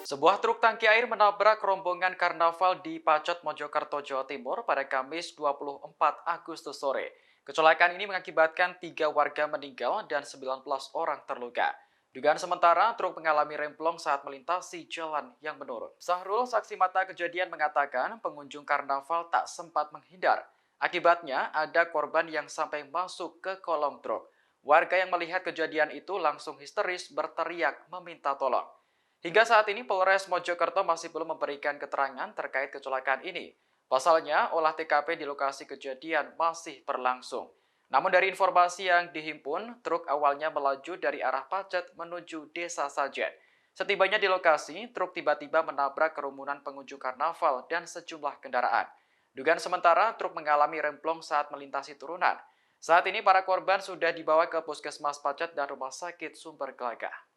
Sebuah truk tangki air menabrak rombongan karnaval di Pacet, Mojokerto, Jawa Timur pada Kamis 24 Agustus sore. Kecelakaan ini mengakibatkan 3 warga meninggal dan 19 orang terluka. Dugaan sementara, truk mengalami remblong saat melintasi jalan yang menurun. Sahrul, saksi mata kejadian, mengatakan pengunjung karnaval tak sempat menghindar. Akibatnya, ada korban yang sampai masuk ke kolong truk. Warga yang melihat kejadian itu langsung histeris berteriak meminta tolong. Hingga saat ini Polres Mojokerto masih belum memberikan keterangan terkait kecelakaan ini. Pasalnya, olah TKP di lokasi kejadian masih berlangsung. Namun dari informasi yang dihimpun, truk awalnya melaju dari arah Pacet menuju Desa Sajen. Setibanya di lokasi, truk tiba-tiba menabrak kerumunan pengunjung karnaval dan sejumlah kendaraan. Dugaan sementara, truk mengalami remblong saat melintasi turunan. Saat ini para korban sudah dibawa ke Puskesmas Pacet dan Rumah Sakit Sumber Gelagah.